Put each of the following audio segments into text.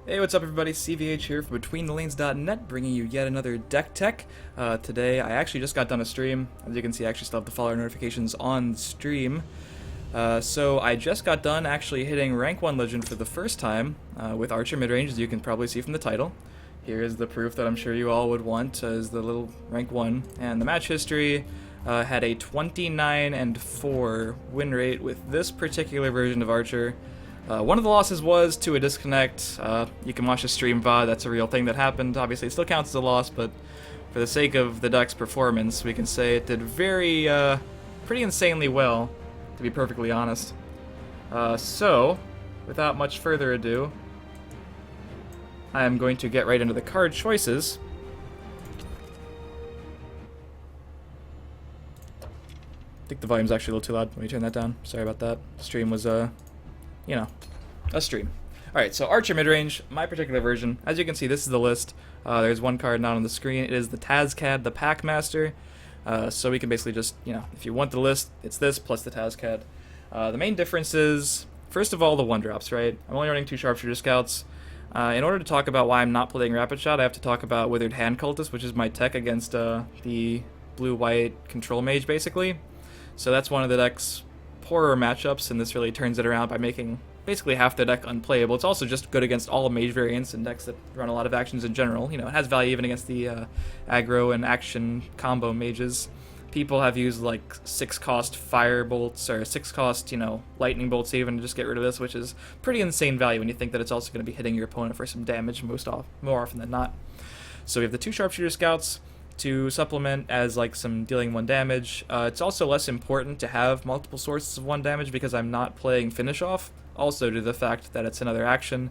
Hey, what's up everybody? CVH here from BetweenTheLanes.net, bringing you yet another deck tech. Today, I actually just got done a stream. As you can see, I actually still have the follower notifications on stream. So I just got done actually hitting rank 1 legend for the first time with Archer Midrange, as you can probably see from the title. Here is the proof that I'm sure you all would want, is the little rank 1. And the match history had a 29-4 win rate with this particular version of Archer. One of the losses was to a disconnect. You can watch the stream VOD, that's a real thing that happened. Obviously, it still counts as a loss, but for the sake of the deck's performance, we can say it did pretty insanely well, to be perfectly honest. So, without much further ado, I am going to get right into the card choices. I think the volume's actually a little too loud. Let me turn that down. Sorry about that. The stream was, you know, a stream. Alright, so Archer Midrange, my particular version. As you can see, this is the list. There's one card not on the screen. It is the TASCAD, the Packmaster. So we can basically just, if you want the list, it's this plus the TASCAD. The main difference is, first of all, the 1-drops, right? I'm only running 2 Sharpshooter Scouts. In order to talk about why I'm not playing Rapid Shot, I have to talk about Withered Hand Cultist, which is my tech against the blue-white control mage, basically. So that's one of the deck's poorer matchups, and this really turns it around by making basically half the deck unplayable. It's also just good against all mage variants and decks that run a lot of actions in general. It has value even against the aggro and action combo mages. People have used like 6-cost fire bolts or 6-cost, lightning bolts even to just get rid of this, which is pretty insane value when you think that it's also going to be hitting your opponent for some damage more often than not. So we have the 2 Sharpshooter Scouts to supplement as like some dealing 1 damage. It's also less important to have multiple sources of 1 damage because I'm not playing Finish Off, also due to the fact that it's another action.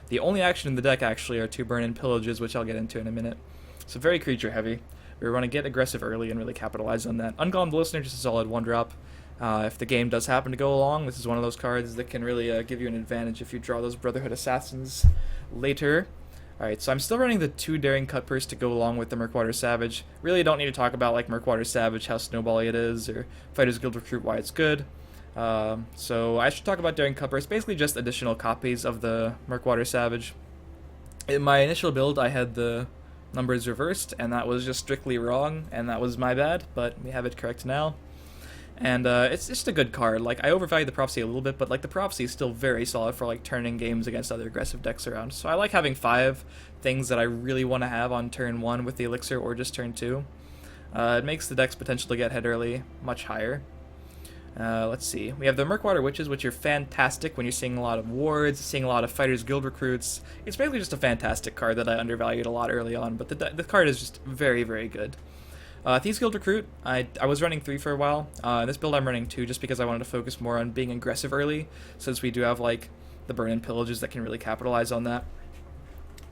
The only action in the deck actually are 2 Burn and Pillages, which I'll get into in a minute. So very creature heavy. We want to get aggressive early and really capitalize on that. Unglammed Listener, just a solid 1-drop. If the game does happen to go along, this is one of those cards that can really give you an advantage if you draw those Brotherhood Assassins later. Alright, so I'm still running the 2 Daring Cutpurse to go along with the Murkwater Savage. Really don't need to talk about like Murkwater Savage, how snowbally it is, or Fighters Guild Recruit, why it's good. So I should talk about Daring Cutpurse, basically just additional copies of the Murkwater Savage. In my initial build, I had the numbers reversed, and that was just strictly wrong, and that was my bad, but we have it correct now. And it's just a good card. Like, I overvalue the Prophecy a little bit, but like the Prophecy is still very solid for like turning games against other aggressive decks around. So I like having 5 things that I really want to have on turn 1 with the Elixir or just turn 2. It makes the deck's potential to get hit early much higher. Let's see. We have the Murkwater Witches, which are fantastic when you're seeing a lot of wards, seeing a lot of Fighters Guild Recruits. It's basically just a fantastic card that I undervalued a lot early on, but the card is just very, very good. Thieves Guild Recruit, I was running 3 for a while. In this build I'm running 2 just because I wanted to focus more on being aggressive early, since we do have like the Burn and Pillages that can really capitalize on that.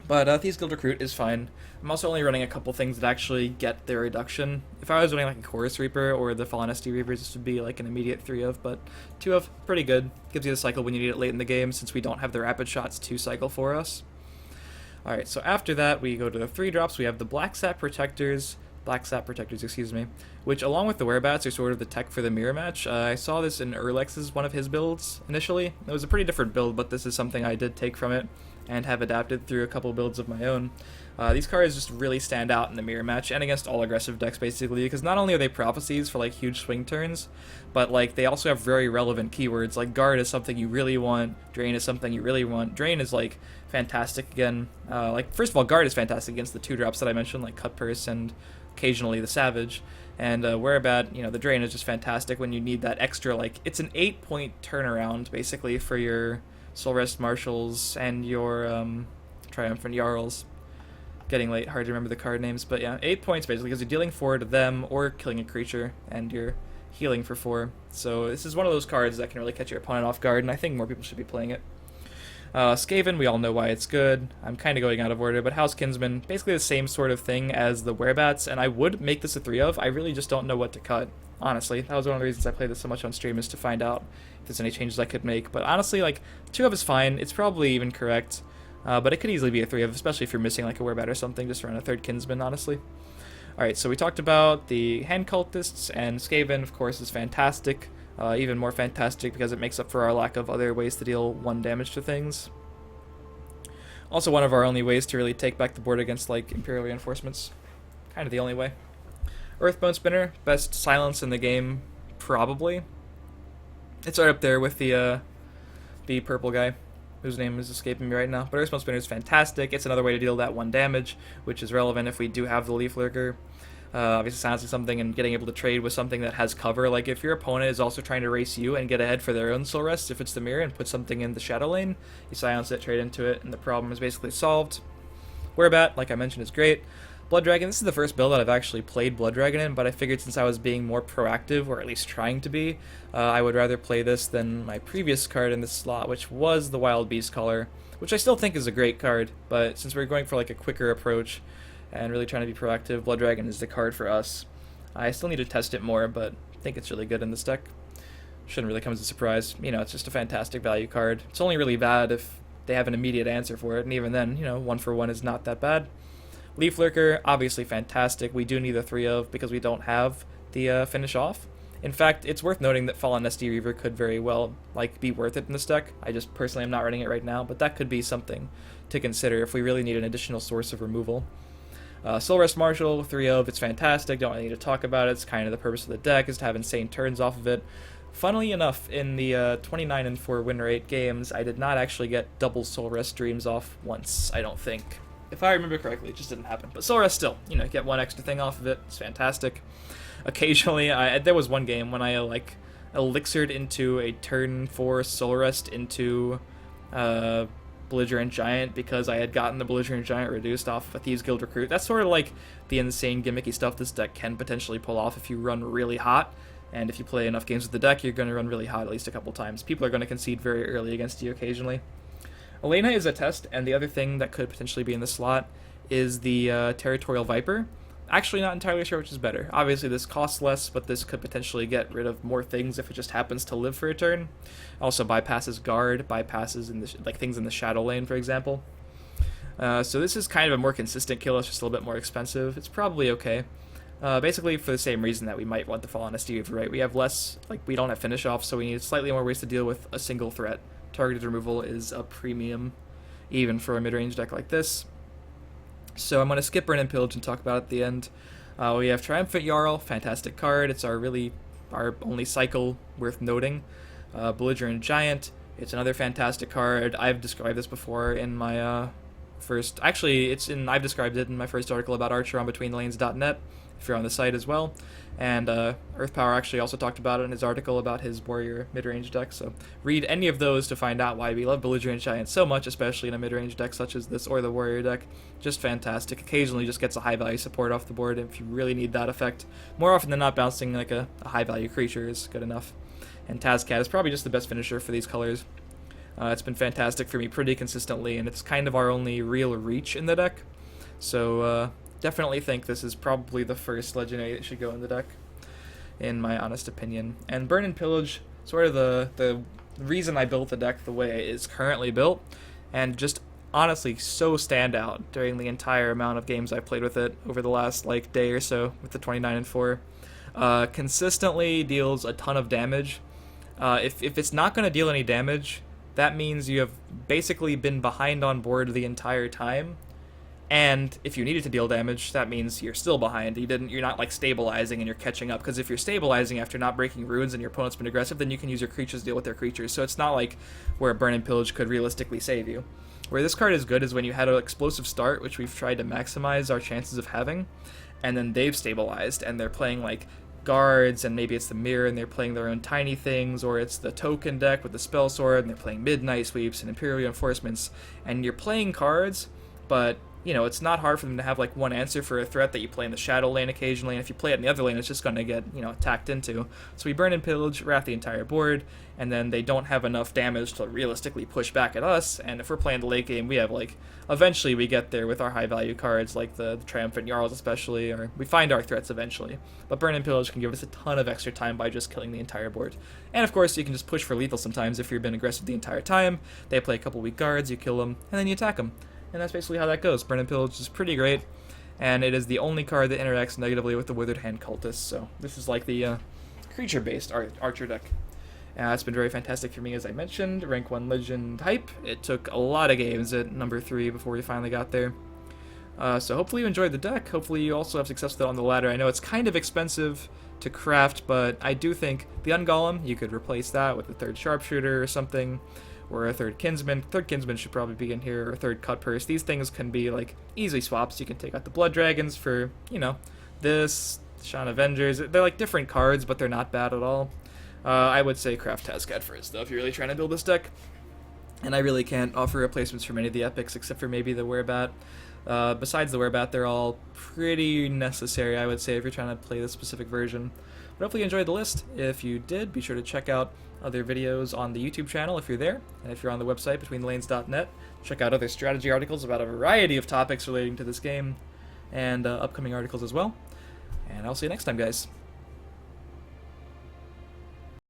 But Thieves Guild Recruit is fine. I'm also only running a couple things that actually get their reduction. If I was running like a Chorus Reaper or the Fallen SD Reapers, this would be like an immediate 3 of, but 2 of, pretty good. Gives you the cycle when you need it late in the game, since we don't have the Rapid Shots to cycle for us. Alright, so after that we go to the 3-drops. We have the Black Sap Protectors, which along with the Werebats are sort of the tech for the mirror match. I saw this in Urlex's one of his builds initially. It was a pretty different build, but this is something I did take from it and have adapted through a couple builds of my own. These cards just really stand out in the mirror match and against all aggressive decks basically, because not only are they prophecies for like huge swing turns, but like they also have very relevant keywords. Like Guard is something you really want, Drain is something you really want. Drain is like fantastic again. Like first of all, Guard is fantastic against the 2-drops that I mentioned, like Cutpurse and occasionally the Savage. And Werebat, the Drain is just fantastic when you need that extra, like it's an 8-point turnaround basically for your Soul Rest Marshals and your Triumphant Jarls. Getting late, hard to remember the card names, but yeah, 8 points basically because you're dealing 4 to them or killing a creature, and you're healing for 4. So this is one of those cards that can really catch your opponent off guard, and I think more people should be playing it. Skaven, we all know why it's good. I'm kind of going out of order, but House Kinsman, basically the same sort of thing as the Werebats, and I would make this a 3 of. I really just don't know what to cut, honestly. That was one of the reasons I played this so much on stream, is to find out if there's any changes I could make. But honestly, like, 2 of is fine. It's probably even correct. But it could easily be a 3 of, especially if you're missing like a Werebat or something, just run a 3rd Kinsman, honestly. Alright, so we talked about the Hand Cultists, and Skaven, of course, is fantastic. Even more fantastic because it makes up for our lack of other ways to deal 1 damage to things. Also one of our only ways to really take back the board against like Imperial Reinforcements. Kind of the only way. Earthbone Spinner, best silence in the game, probably. It's right up there with the purple guy, whose name is escaping me right now. But Earthbone Spinner is fantastic. It's another way to deal that 1 damage, which is relevant if we do have the Leaf Lurker. Obviously silencing something and getting able to trade with something that has cover. Like if your opponent is also trying to race you and get ahead for their own soul rest, if it's the mirror, and put something in the shadow lane, you silence it, trade into it, and the problem is basically solved. Whereabat, like I mentioned, is great. Blood Dragon, this is the first build that I've actually played Blood Dragon in, but I figured since I was being more proactive, or at least trying to be, I would rather play this than my previous card in this slot, which was the Wild Beast Caller, which I still think is a great card, but since we're going for like a quicker approach and really trying to be proactive, Blood Dragon is the card for us. I still need to test it more, but I think it's really good in this deck. Shouldn't really come as a surprise. You know, it's just a fantastic value card. It's only really bad if they have an immediate answer for it, and even then, you know, 1 for 1 is not that bad. Leaf Lurker, obviously fantastic. We do need a 3 of because we don't have the finish off. In fact, it's worth noting that Fallen SD Reaver could very well be worth it in this deck. I just personally am not running it right now, but that could be something to consider if we really need an additional source of removal. Soul Rest Marshal, 3 of, it's fantastic, don't really need to talk about it, it's kind of the purpose of the deck, is to have insane turns off of it. Funnily enough, in the 29-4 win rate games, I did not actually get double Soul Rest Dreams off once, I don't think. If I remember correctly, it just didn't happen. But Soul Rest still, you know, get 1 extra thing off of it, it's fantastic. Occasionally, there was one game when I, elixired into a turn 4 Soul Rest into, Belligerent Giant because I had gotten the Belligerent Giant reduced off a Thieves Guild recruit. That's sort of like the insane gimmicky stuff this deck can potentially pull off if you run really hot, and if you play enough games with the deck, you're going to run really hot at least a couple times. People are going to concede very early against you occasionally. Elena is a test, and the other thing that could potentially be in the slot is the Territorial Viper. Actually not entirely sure which is better. Obviously this costs less, but this could potentially get rid of more things if it just happens to live for a turn. Also bypasses guard, bypasses in the things in the shadow lane, for example. So this is kind of a more consistent kill, it's just a little bit more expensive. It's probably okay. Basically for the same reason that we might want the Fallen SD, right? We have less, we don't have finish off, so we need slightly more ways to deal with a single threat. Targeted removal is a premium, even for a mid-range deck like this. So I'm going to skip Burn and Pillage and talk about it at the end. We have Triumphant Jarl, fantastic card. It's our only cycle worth noting. Belligerent Giant, it's another fantastic card. I've described this before in my I've described it in my first article about Archer on BetweenTheLanes.net, if you're on the site as well. And Earth Power actually also talked about it in his article about his Warrior mid-range deck, so read any of those to find out why we love Belligerent Giant so much, especially in a mid-range deck such as this or the Warrior deck. Just fantastic. Occasionally just gets a high-value support off the board if you really need that effect. More often than not, bouncing like a high-value creature is good enough. And Tazcat is probably just the best finisher for these colors. It's been fantastic for me pretty consistently, and it's kind of our only real reach in the deck. So definitely think this is probably the first legendary that should go in the deck, in my honest opinion. And Burn and Pillage, sort of the reason I built the deck the way it is currently built, and just honestly so stand out during the entire amount of games I've played with it over the last day or so with the 29-4. Consistently deals a ton of damage. If it's not going to deal any damage, that means you have basically been behind on board the entire time. And if you needed to deal damage, that means you're still behind. You're not stabilizing and you're catching up. Because if you're stabilizing after not breaking runes and your opponent's been aggressive, then you can use your creatures to deal with their creatures. So it's not like where Burn and Pillage could realistically save you. Where this card is good is when you had an explosive start, which we've tried to maximize our chances of having, and then they've stabilized and they're playing guards, and maybe it's the mirror and they're playing their own tiny things, or it's the token deck with the spell sword and they're playing Midnight Sweeps and Imperial Reinforcements, and you're playing cards, but it's not hard for them to have one answer for a threat that you play in the shadow lane occasionally, and if you play it in the other lane, it's just going to get, attacked into. So we Burn and Pillage, wrap the entire board, and then they don't have enough damage to realistically push back at us, and if we're playing the late game, we have, eventually we get there with our high value cards, like the Triumphant Jarls especially, or we find our threats eventually. But Burn and Pillage can give us a ton of extra time by just killing the entire board. And of course, you can just push for lethal sometimes if you've been aggressive the entire time. They play a couple weak guards, you kill them, and then you attack them. And that's basically how that goes. Burn and Pillage is pretty great, and it is the only card that interacts negatively with the Withered Hand Cultist, so this is the creature-based Archer deck. It's been very fantastic for me, as I mentioned. Rank 1 Legend hype. It took a lot of games at number 3 before we finally got there. So hopefully you enjoyed the deck. Hopefully you also have success with it on the ladder. I know it's kind of expensive to craft, but I do think the Ungolem, you could replace that with a 3rd Sharpshooter or something, or a 3rd Kinsman. 3rd Kinsman should probably be in here, or a 3rd Cut Purse. These things can be like easy swaps. You can take out the Blood Dragons for, you know, this, Shan Avengers. They're like different cards, but they're not bad at all. I would say craft Tazcat first, though, if you're really trying to build this deck. And I really can't offer replacements for many of the epics, except for maybe the Werebat. Besides the Werebat, they're all pretty necessary, I would say, if you're trying to play this specific version. But hopefully you enjoyed the list. If you did, be sure to check out other videos on the YouTube channel if you're there. And if you're on the website, betweenthelane.net, check out other strategy articles about a variety of topics relating to this game, and upcoming articles as well. And I'll see you next time, guys.